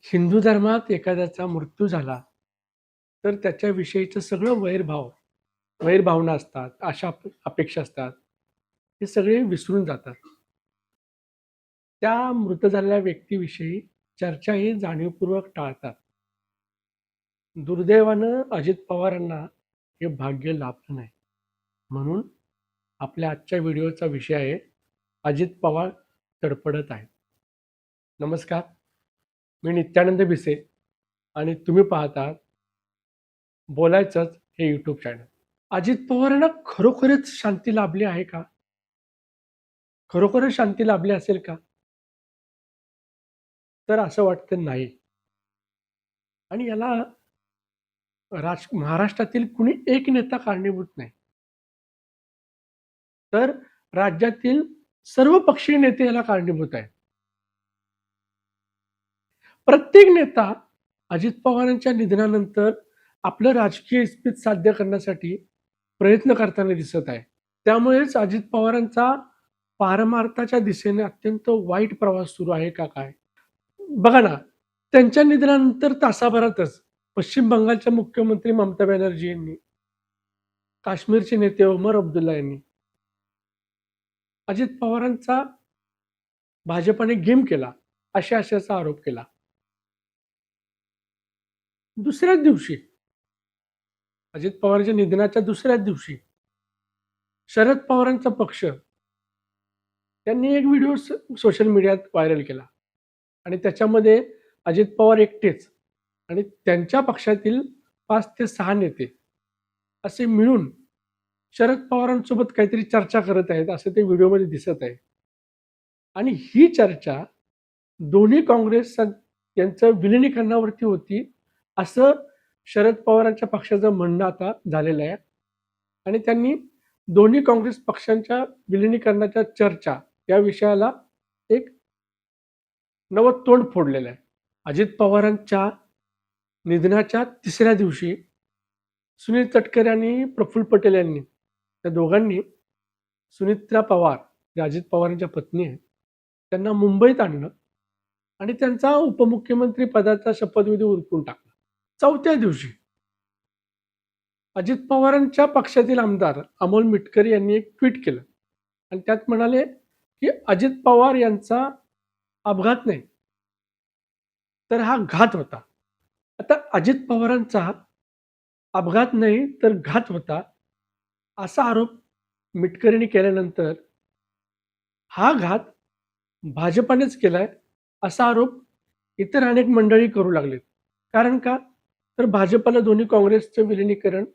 हिंदू धर्मात एखाद्याचा मृत्यू झाला, तर त्याच्याविषयीचं सगळं वैरभावना असतात, आशा अपेक्षा असतात, हे सगळे विसरून जातात. त्या मृत झालेल्या व्यक्तीविषयी चर्चा ही जाणीवपूर्वक टाळतात. दुर्दैवानं अजित पवारांना हे भाग्य लाभलं नाही. म्हणून आपल्या आजच्या व्हिडिओचा विषय आहे, अजित पवार तडफडत आहेत. नमस्कार, मी नित्यानंद भिसे आणि तुम्ही पाहतात बोलायचंच हे यूट्यूब चॅनल. अजित पवारांना खरोखरच शांती लाभली आहे का? खरोखरच शांती लाभली असेल का? तर असं वाटतं नाही. आणि याला महाराष्ट्रातील कुणी एक नेता कारणीभूत नाही. तर राज्यातील सर्व पक्षीय नेते याला कारणीभूत आहेत. प्रत्येक नेता अजित पवारांच्या निधनानंतर आपलं राजकीय इस्पित साध्य करण्यासाठी प्रयत्न करताना दिसत आहे. त्यामुळेच अजित पवारांचा पारमार्थाच्या दिशेने अत्यंत वाईट प्रवास सुरू आहे का काय? बघा ना, त्यांच्या निधनानंतर तासाभरातच पश्चिम बंगालच्या मुख्यमंत्री ममता बॅनर्जी यांनी, काश्मीरचे नेते ओमर अब्दुल्ला यांनी अजित पवारांचा भाजपाने गेम केला, अशाचा आरोप केला. दुसऱ्याच दिवशी, अजित पवारांच्या निधनाच्या दुसऱ्याच दिवशी शरद पवारांचा पक्ष त्यांनी एक व्हिडिओ सोशल मीडियात व्हायरल केला आणि त्याच्यामध्ये अजित पवार एकटेच आणि त्यांच्या पक्षातील 5 ते 6 नेते असे मिळून शरद पवारांसोबत काहीतरी चर्चा करत आहेत, असं ते व्हिडिओमध्ये दिसत आहे. आणि ही चर्चा दोन्ही काँग्रेस यांचं विलिनीकरणावरती होती, असं शरद पवारांच्या पक्षाचं म्हणणं आता झालेलं आहे. आणि त्यांनी दोन्ही काँग्रेस पक्षांच्या विलिनीकरणाच्या चर्चा या विषयाला एक नवं तोंड फोडलेलं आहे. अजित पवारांच्या निधनाच्या तिसऱ्या दिवशी सुनील तटकरे आणि प्रफुल्ल पटेल यांनी, त्या दोघांनी सुनित्रा पवार, जे अजित पवारांच्या पत्नी आहेत, त्यांना मुंबईत आणलं आणि त्यांचा उपमुख्यमंत्री पदाचा शपथविधी उरकून टाकला. चौथ्या दिवशी अजित पवारांच्या पक्षातील आमदार अमोल मिटकरी यांनी एक ट्विट केलं आणि त्यात म्हणाले की अजित पवार यांचा अपघात नाही, तर हा घात होता. आता अजित पवारांचा अपघात नाही तर घात होता, असा आरोप मिटकरींनी केल्यानंतर हा घात भाजपानेच केलाय, असा आरोप इतर अनेक मंडळी करू लागलेत. कारण का? तर भाजपला दोन्ही काँग्रेसचं विलिनीकरण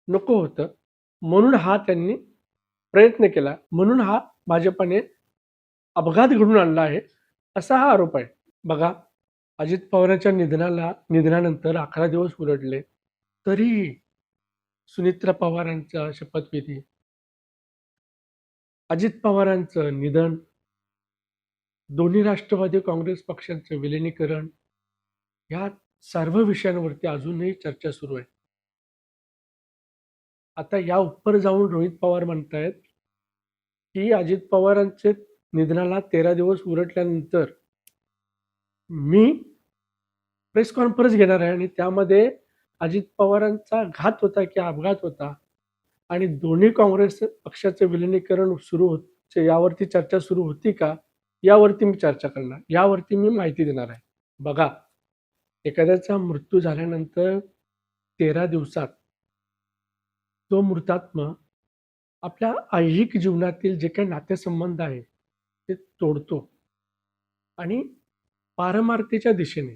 नको होतं, म्हणून हा त्यांनी प्रयत्न केला, म्हणून हा भाजपाने अपघात घडवून आणला आहे, असा हा आरोप आहे. बघा, अजित पवारांच्या निधनानंतर 11 दिवस उलटले, तरीही सुनित्रा पवारांचा शपथविधी, अजित पवारांचं निधन, दोन्ही राष्ट्रवादी काँग्रेस पक्षांचं विलिनीकरण, ह्या सर्व विषयांवरती अजूनही चर्चा सुरू आहे. आता या उपर जाऊन रोहित पवार म्हणतायत की अजित पवारांचे निधनाला 13 दिवस उलटल्यानंतर मी प्रेस कॉन्फरन्स घेणार आहे आणि त्यामध्ये अजित पवारांचा घात होता की अपघात होता आणि दोन्ही काँग्रेस पक्षाचे विलिनीकरण सुरू होते यावरती चर्चा सुरू होती का, यावरती मी चर्चा करणार, यावरती मी माहिती देणार आहे. बघा, एखाद्याचा मृत्यू झाल्यानंतर 13 दिवसात तो मृतात्मा आपल्या ऐहिक जीवनातील जे काही नातेसंबंध आहे ते तोडतो आणि पारमार्थीच्या दिशेने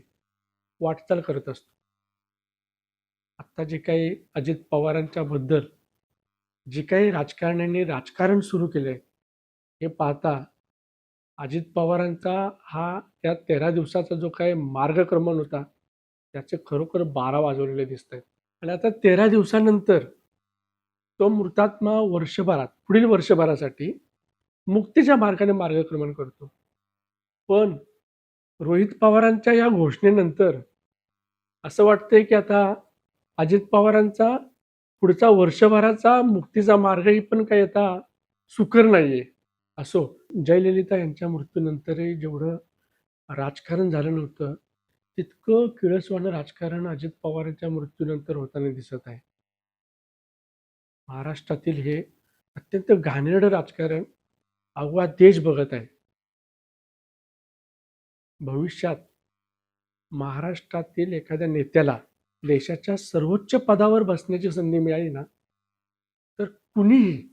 वाटचाल करत असतो. आता जे काही अजित पवारांच्या बद्दल जे काही राजकारण्यांनी राजकारण सुरू केलंय, हे पाहता अजित पवारांचा हा त्या 13 दिवसाचा जो काही मार्गक्रमण होता, त्याचे खरोखर 12 वाजवलेले दिसत आहेत. आणि आता 13 दिवसानंतर तो मृतात्मा पुढील वर्षभरासाठी मुक्तीच्या मार्गाने मार्गक्रमण करतो. पण रोहित पवारांच्या या घोषणेनंतर असं वाटतंय की आता अजित पवारांचा पुढचा वर्षभराचा मुक्तीचा मार्गही पण काही आता सुकर नाहीये. असो, जयललिता यांच्या मृत्यूनंतरही जेवढं राजकारण झालं नव्हतं, तितकं किळसवाणं राजकारण अजित पवारांच्या मृत्यूनंतर होताना दिसत आहे. महाराष्ट्रातील हे अत्यंत घाणेरडं राजकारण अव्वा देश बघत आहे. भविष्यात महाराष्ट्रातील एखाद्या नेत्याला देशाच्या सर्वोच्च पदावर बसण्याची संधी मिळाली ना, तर कुणीही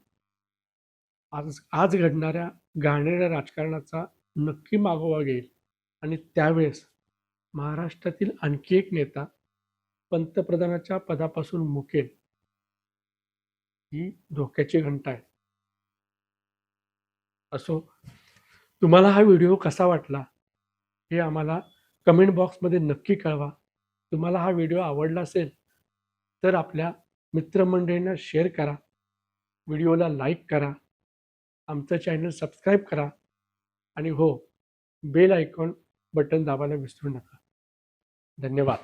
आज आज घडणाऱ्या घाणेरड्या राजकारणाचा नक्की मागोवा घेईल आणि त्यावेळेस महाराष्ट्रातील आणखी एक नेता पंतप्रधानाच्या पदापासून मुकेल, ही धोक्याची घंटा आहे. असो, तुम्हाला हा व्हिडिओ कसा वाटला हे आम्हाला कमेंट बॉक्समध्ये नक्की कळवा. तुम्हाला हा व्हिडिओ आवडला असेल तर आपल्या मित्रमंडळींना शेअर करा, व्हिडिओला लाईक करा, आमचं चॅनल सबस्क्राईब करा आणि हो, बेल आयकॉन बटन दाबायला विसरू नका. धन्यवाद.